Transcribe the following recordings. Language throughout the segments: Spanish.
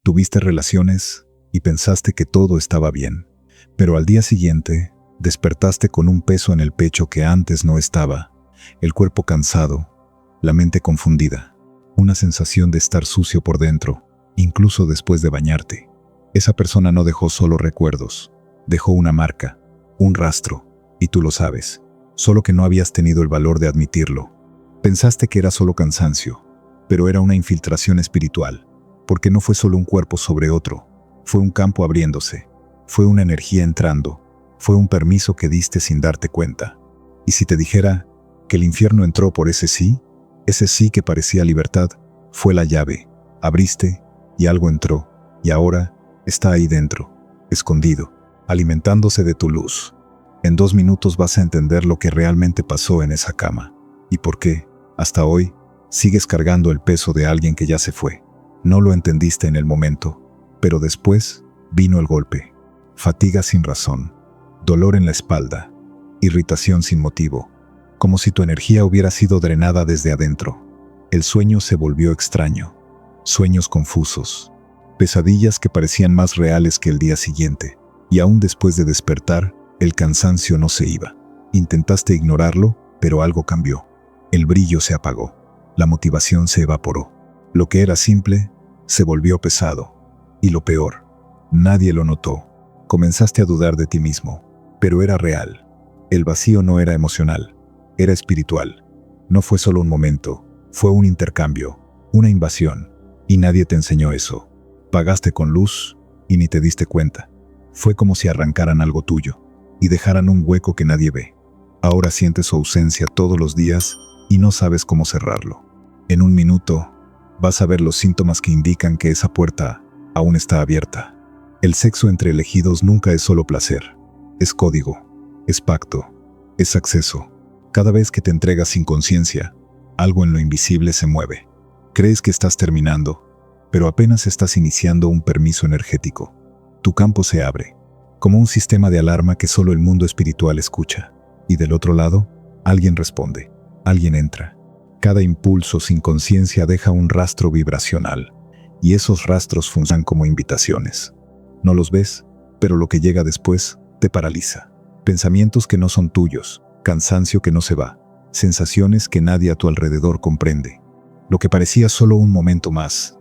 Tuviste relaciones y pensaste que todo estaba bien, pero al día siguiente despertaste con un peso en el pecho que antes no estaba, el cuerpo cansado, la mente confundida, una sensación de estar sucio por dentro, incluso después de bañarte. Esa persona no dejó solo recuerdos, dejó una marca, un rastro, y tú lo sabes, solo que no habías tenido el valor de admitirlo. Pensaste que era solo cansancio, pero era una infiltración espiritual, porque no fue solo un cuerpo sobre otro, fue un campo abriéndose, fue una energía entrando, fue un permiso que diste sin darte cuenta. Y si te dijera que el infierno entró por ese sí que parecía libertad, fue la llave, abriste y algo entró, y ahora está ahí dentro, escondido, alimentándose de tu luz. En 2 minutos vas a entender lo que realmente pasó en esa cama, y por qué, hasta hoy, sigues cargando el peso de alguien que ya se fue. No lo entendiste en el momento, pero después vino el golpe. Fatiga sin razón, dolor en la espalda, irritación sin motivo, como si tu energía hubiera sido drenada desde adentro. El sueño se volvió extraño, sueños confusos, pesadillas que parecían más reales que el día siguiente, y aún después de despertar, el cansancio no se iba. Intentaste ignorarlo, pero algo cambió. El brillo se apagó, la motivación se evaporó. Lo que era simple se volvió pesado. Y lo peor, nadie lo notó. Comenzaste a dudar de ti mismo, pero era real. El vacío no era emocional, era espiritual. No fue solo un momento, fue un intercambio, una invasión, y nadie te enseñó eso. Pagaste con luz y ni te diste cuenta. Fue como si arrancaran algo tuyo y dejaran un hueco que nadie ve. Ahora sientes su ausencia todos los días y no sabes cómo cerrarlo. En 1 minuto vas a ver los síntomas que indican que esa puerta aún está abierta. El sexo entre elegidos nunca es solo placer. Es código, es pacto, es acceso. Cada vez que te entregas sin conciencia, algo en lo invisible se mueve. Crees que estás terminando, pero apenas estás iniciando un permiso energético. Tu campo se abre, como un sistema de alarma que solo el mundo espiritual escucha. Y del otro lado, alguien responde, alguien entra. Cada impulso sin conciencia deja un rastro vibracional, y esos rastros funcionan como invitaciones. No los ves, pero lo que llega después te paraliza. Pensamientos que no son tuyos, cansancio que no se va, sensaciones que nadie a tu alrededor comprende. Lo que parecía solo un momento más,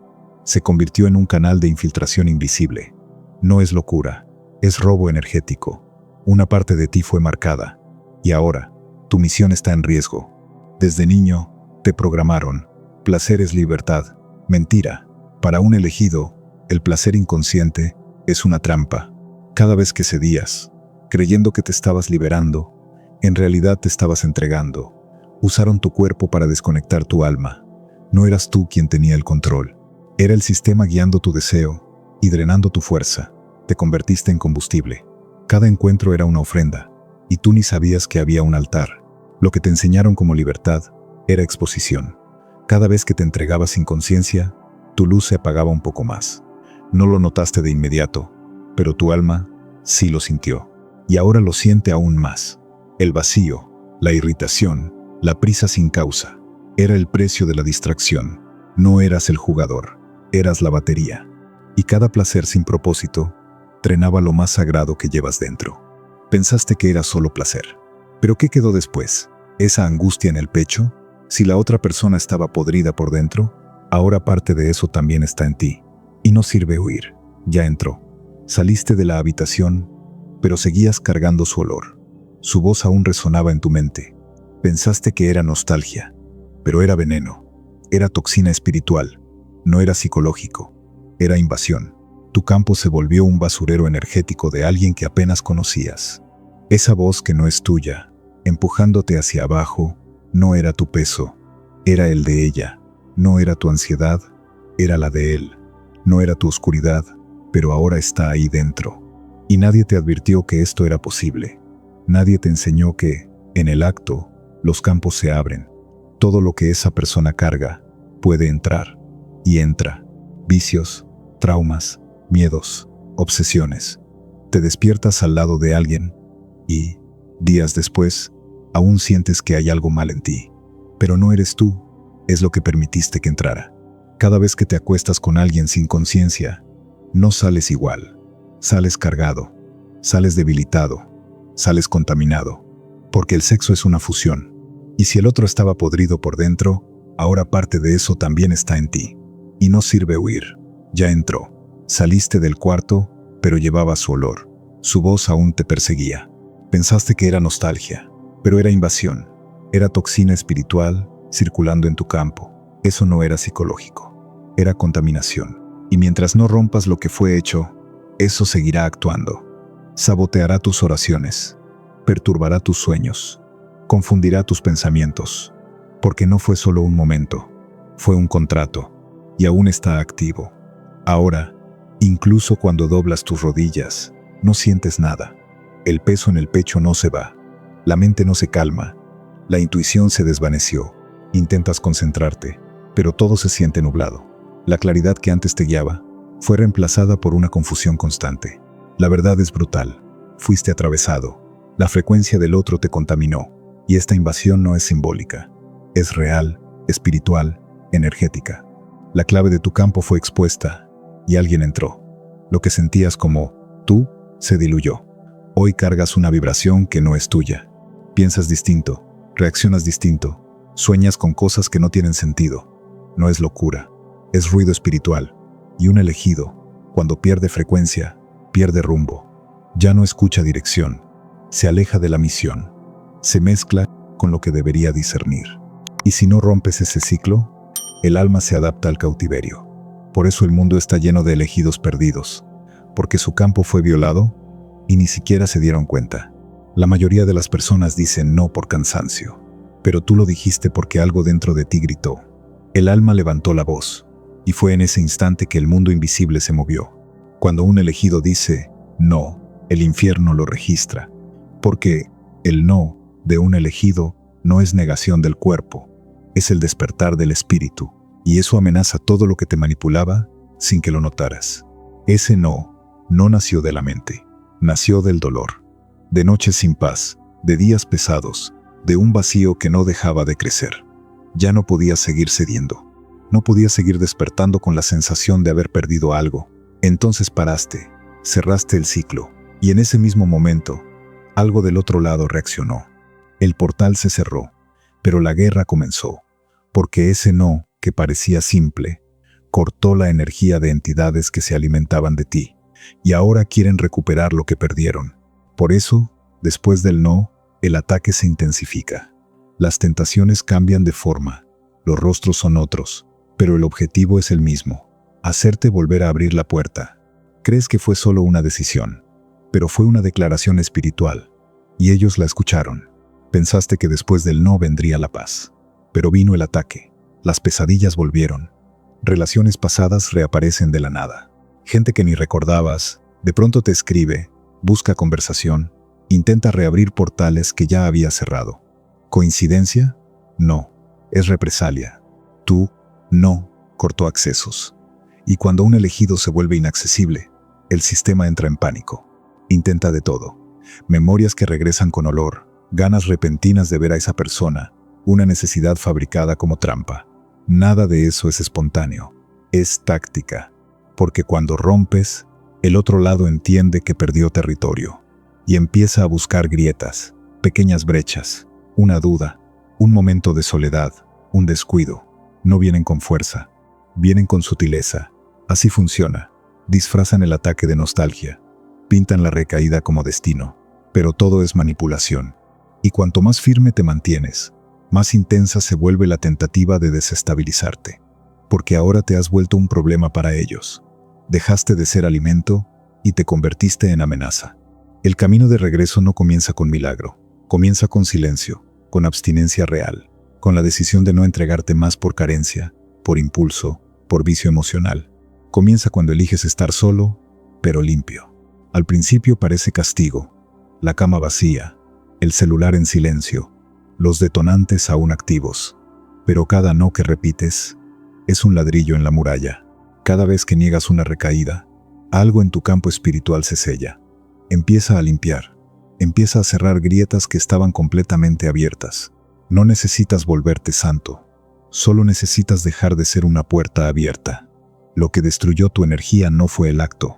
se convirtió en un canal de infiltración invisible. No es locura, es robo energético. Una parte de ti fue marcada, y ahora, tu misión está en riesgo. Desde niño, te programaron. Placer es libertad. Mentira. Para un elegido, el placer inconsciente es una trampa. Cada vez que cedías, creyendo que te estabas liberando, en realidad te estabas entregando. Usaron tu cuerpo para desconectar tu alma. No eras tú quien tenía el control. Era el sistema guiando tu deseo y drenando tu fuerza. Te convertiste en combustible. Cada encuentro era una ofrenda, y tú ni sabías que había un altar. Lo que te enseñaron como libertad era exposición. Cada vez que te entregabas sin conciencia, tu luz se apagaba un poco más. No lo notaste de inmediato, pero tu alma sí lo sintió. Y ahora lo siente aún más. El vacío, la irritación, la prisa sin causa. Era el precio de la distracción. No eras el jugador, eras la batería. Y cada placer sin propósito drenaba lo más sagrado que llevas dentro. Pensaste que era solo placer. ¿Pero qué quedó después? ¿Esa angustia en el pecho? Si la otra persona estaba podrida por dentro, ahora parte de eso también está en ti. Y no sirve huir. Ya entró. Saliste de la habitación, pero seguías cargando su olor. Su voz aún resonaba en tu mente. Pensaste que era nostalgia, pero era veneno. Era toxina espiritual. No era psicológico. Era invasión. Tu campo se volvió un basurero energético de alguien que apenas conocías. Esa voz que no es tuya, empujándote hacia abajo, no era tu peso, era el de ella. No era tu ansiedad, era la de él. No era tu oscuridad, pero ahora está ahí dentro. Y nadie te advirtió que esto era posible. Nadie te enseñó que, en el acto, los campos se abren. Todo lo que esa persona carga puede entrar. Y entra. Vicios, traumas, miedos, obsesiones. Te despiertas al lado de alguien y, días después, aún sientes que hay algo mal en ti. Pero no eres tú, es lo que permitiste que entrara. Cada vez que te acuestas con alguien sin conciencia, no sales igual. Sales cargado, sales debilitado, sales contaminado, porque el sexo es una fusión. Y si el otro estaba podrido por dentro, ahora parte de eso también está en ti. Y no sirve huir. Ya entró. Saliste del cuarto, pero llevaba su olor. Su voz aún te perseguía. Pensaste que era nostalgia, pero era invasión. Era toxina espiritual circulando en tu campo. Eso no era psicológico. Era contaminación. Y mientras no rompas lo que fue hecho, eso seguirá actuando. Saboteará tus oraciones. Perturbará tus sueños. Confundirá tus pensamientos. Porque no fue solo un momento. Fue un contrato. Y aún está activo. Ahora, incluso cuando doblas tus rodillas, no sientes nada. El peso en el pecho no se va. La mente no se calma. La intuición se desvaneció. Intentas concentrarte, pero todo se siente nublado. La claridad que antes te guiaba fue reemplazada por una confusión constante. La verdad es brutal. Fuiste atravesado. La frecuencia del otro te contaminó. Y esta invasión no es simbólica. Es real, espiritual, energética. La clave de tu campo fue expuesta y alguien entró. Lo que sentías como tú se diluyó. Hoy cargas una vibración que no es tuya. Piensas distinto, reaccionas distinto, sueñas con cosas que no tienen sentido. No es locura, es ruido espiritual. Y un elegido, cuando pierde frecuencia, pierde rumbo. Ya no escucha dirección, se aleja de la misión, se mezcla con lo que debería discernir. Y si no rompes ese ciclo, el alma se adapta al cautiverio. Por eso el mundo está lleno de elegidos perdidos, porque su campo fue violado y ni siquiera se dieron cuenta. La mayoría de las personas dicen no por cansancio, pero tú lo dijiste porque algo dentro de ti gritó. El alma levantó la voz, y fue en ese instante que el mundo invisible se movió. Cuando un elegido dice no, el infierno lo registra, porque el no de un elegido no es negación del cuerpo, es el despertar del espíritu, y eso amenaza todo lo que te manipulaba sin que lo notaras. Ese no nació de la mente, nació del dolor, de noches sin paz, de días pesados, de un vacío que no dejaba de crecer. Ya no podías seguir cediendo, no podías seguir despertando con la sensación de haber perdido algo. Entonces paraste, cerraste el ciclo, y en ese mismo momento, algo del otro lado reaccionó. El portal se cerró, pero la guerra comenzó, porque ese no, que parecía simple, cortó la energía de entidades que se alimentaban de ti, y ahora quieren recuperar lo que perdieron. Por eso, después del no, el ataque se intensifica. Las tentaciones cambian de forma, los rostros son otros, pero el objetivo es el mismo: hacerte volver a abrir la puerta. Crees que fue solo una decisión, pero fue una declaración espiritual, y ellos la escucharon. Pensaste que después del no vendría la paz, pero vino el ataque. Las pesadillas volvieron. Relaciones pasadas reaparecen de la nada. Gente que ni recordabas, de pronto te escribe, busca conversación, intenta reabrir portales que ya había cerrado. ¿Coincidencia? No, es represalia. Tú, no, cortó accesos. Y cuando un elegido se vuelve inaccesible, el sistema entra en pánico. Intenta de todo. Memorias que regresan con olor, ganas repentinas de ver a esa persona, una necesidad fabricada como trampa. Nada de eso es espontáneo, es táctica, porque cuando rompes, el otro lado entiende que perdió territorio y empieza a buscar grietas, pequeñas brechas, una duda, un momento de soledad, un descuido. No vienen con fuerza, vienen con sutileza. Así funciona. Disfrazan el ataque de nostalgia, pintan la recaída como destino, pero todo es manipulación. Y cuanto más firme te mantienes, más intensa se vuelve la tentativa de desestabilizarte, porque ahora te has vuelto un problema para ellos. Dejaste de ser alimento y te convertiste en amenaza. El camino de regreso no comienza con milagro, comienza con silencio, con abstinencia real, con la decisión de no entregarte más por carencia, por impulso, por vicio emocional. Comienza cuando eliges estar solo, pero limpio. Al principio parece castigo, la cama vacía, el celular en silencio, los detonantes aún activos, pero cada no que repites es un ladrillo en la muralla. Cada vez que niegas una recaída, algo en tu campo espiritual se sella. Empieza a limpiar, empieza a cerrar grietas que estaban completamente abiertas. No necesitas volverte santo, solo necesitas dejar de ser una puerta abierta. Lo que destruyó tu energía no fue el acto,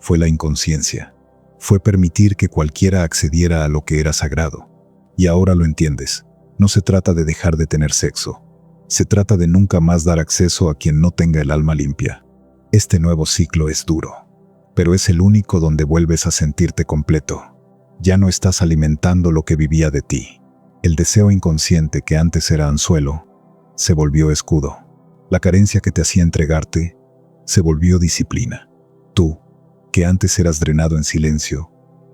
fue la inconsciencia. Fue permitir que cualquiera accediera a lo que era sagrado. Y ahora lo entiendes. No se trata de dejar de tener sexo. Se trata de nunca más dar acceso a quien no tenga el alma limpia. Este nuevo ciclo es duro, pero es el único donde vuelves a sentirte completo. Ya no estás alimentando lo que vivía de ti. El deseo inconsciente que antes era anzuelo, se volvió escudo. La carencia que te hacía entregarte, se volvió disciplina. Tú, que antes eras drenado en silencio,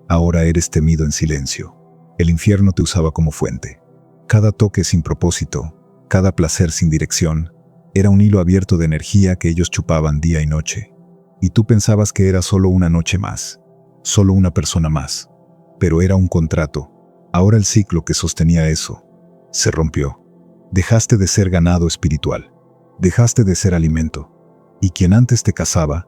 ahora eres temido en silencio. El infierno te usaba como fuente. Cada toque sin propósito, cada placer sin dirección, era un hilo abierto de energía que ellos chupaban día y noche. Y tú pensabas que era solo una noche más, solo una persona más. Pero era un contrato. Ahora el ciclo que sostenía eso se rompió. Dejaste de ser ganado espiritual. Dejaste de ser alimento. Y quien antes te cazaba,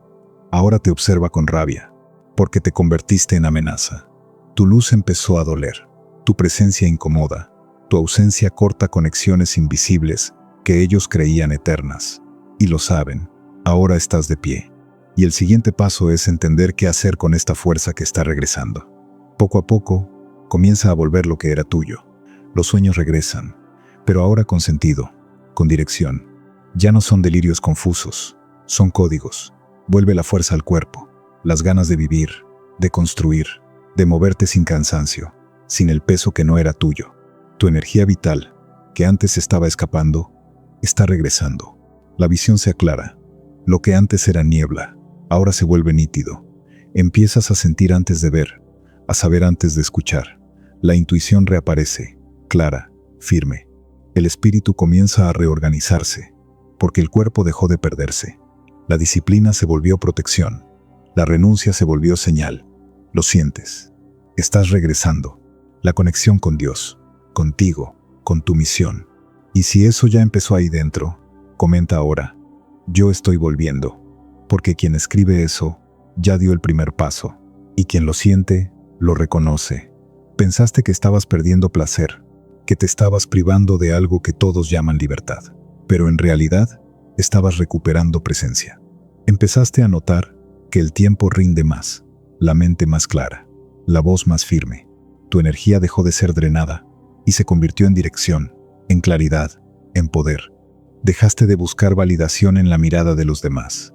ahora te observa con rabia, porque te convertiste en amenaza. Tu luz empezó a doler. Tu presencia incomoda. Tu ausencia corta conexiones invisibles que ellos creían eternas. Y lo saben. Ahora estás de pie. Y el siguiente paso es entender qué hacer con esta fuerza que está regresando. Poco a poco, comienza a volver lo que era tuyo. Los sueños regresan, pero ahora con sentido, con dirección. Ya no son delirios confusos, son códigos. Vuelve la fuerza al cuerpo, las ganas de vivir, de construir, de moverte sin cansancio, sin el peso que no era tuyo. Tu energía vital, que antes estaba escapando, está regresando. La visión se aclara. Lo que antes era niebla, ahora se vuelve nítido. Empiezas a sentir antes de ver, a saber antes de escuchar. La intuición reaparece, clara, firme. El espíritu comienza a reorganizarse, porque el cuerpo dejó de perderse. La disciplina se volvió protección. La renuncia se volvió señal. Lo sientes. Estás regresando. La conexión con Dios, contigo, con tu misión. Y si eso ya empezó ahí dentro, comenta ahora: yo estoy volviendo. Porque quien escribe eso, ya dio el primer paso. Y quien lo siente, lo reconoce. Pensaste que estabas perdiendo placer, que te estabas privando de algo que todos llaman libertad. Pero en realidad, estabas recuperando presencia. Empezaste a notar que el tiempo rinde más, la mente más clara, la voz más firme. Tu energía dejó de ser drenada y se convirtió en dirección, en claridad, en poder. Dejaste de buscar validación en la mirada de los demás.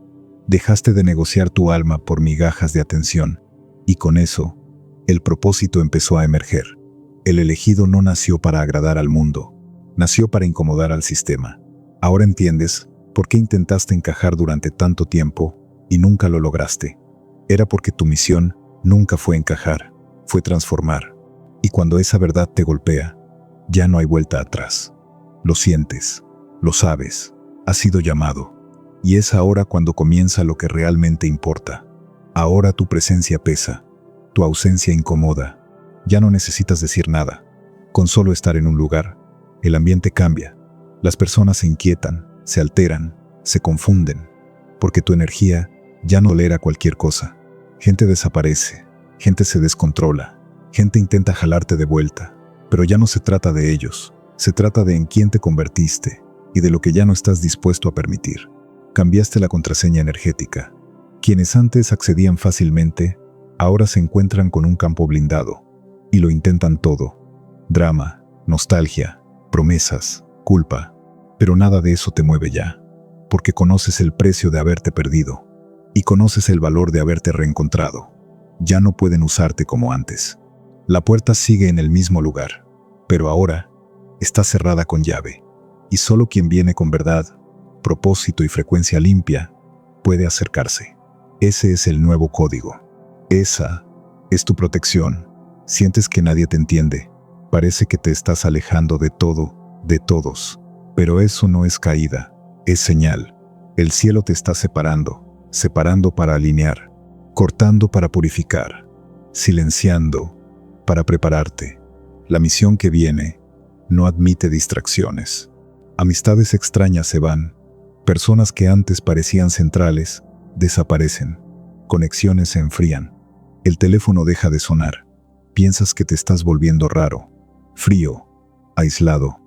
Dejaste de negociar tu alma por migajas de atención. Y con eso, el propósito empezó a emerger. El elegido no nació para agradar al mundo, nació para incomodar al sistema. Ahora entiendes por qué intentaste encajar durante tanto tiempo y nunca lo lograste. Era porque tu misión nunca fue encajar, fue transformar. Y cuando esa verdad te golpea, ya no hay vuelta atrás. Lo sientes, lo sabes, has sido llamado. Y es ahora cuando comienza lo que realmente importa. Ahora tu presencia pesa, tu ausencia incomoda. Ya no necesitas decir nada. Con solo estar en un lugar, el ambiente cambia. Las personas se inquietan, se alteran, se confunden, porque tu energía ya no tolera cualquier cosa. Gente desaparece, gente se descontrola, gente intenta jalarte de vuelta, pero ya no se trata de ellos, se trata de en quién te convertiste y de lo que ya no estás dispuesto a permitir. Cambiaste la contraseña energética. Quienes antes accedían fácilmente, ahora se encuentran con un campo blindado y lo intentan todo. Drama, nostalgia, promesas, culpa. Pero nada de eso te mueve ya, porque conoces el precio de haberte perdido y conoces el valor de haberte reencontrado. Ya no pueden usarte como antes. La puerta sigue en el mismo lugar, pero ahora está cerrada con llave y solo quien viene con verdad, propósito y frecuencia limpia puede acercarse. Ese es el nuevo código. Esa es tu protección. Sientes que nadie te entiende. Parece que te estás alejando de todo, de todos. Pero eso no es caída, es señal. El cielo te está separando, separando para alinear, cortando para purificar, silenciando para prepararte. La misión que viene no admite distracciones. Amistades extrañas se van. Personas que antes parecían centrales desaparecen. Conexiones se enfrían. El teléfono deja de sonar. Piensas que te estás volviendo raro, frío, aislado.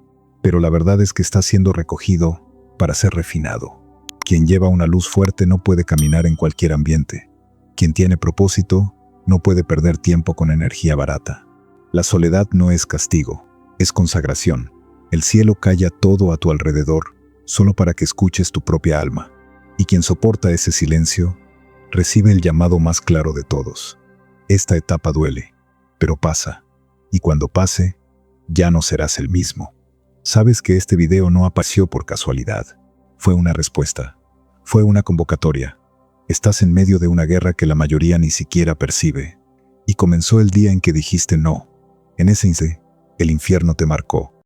Pero la verdad es que estás siendo recogido para ser refinado. Quien lleva una luz fuerte no puede caminar en cualquier ambiente. Quien tiene propósito no puede perder tiempo con energía barata. La soledad no es castigo, es consagración. El cielo calla todo a tu alrededor, solo para que escuches tu propia alma. Y quien soporta ese silencio, recibe el llamado más claro de todos. Esta etapa duele, pero pasa. Y cuando pase, ya no serás el mismo. Sabes que este video no apareció por casualidad. Fue una respuesta. Fue una convocatoria. Estás en medio de una guerra que la mayoría ni siquiera percibe. Y comenzó el día en que dijiste no. En ese instante, el infierno te marcó.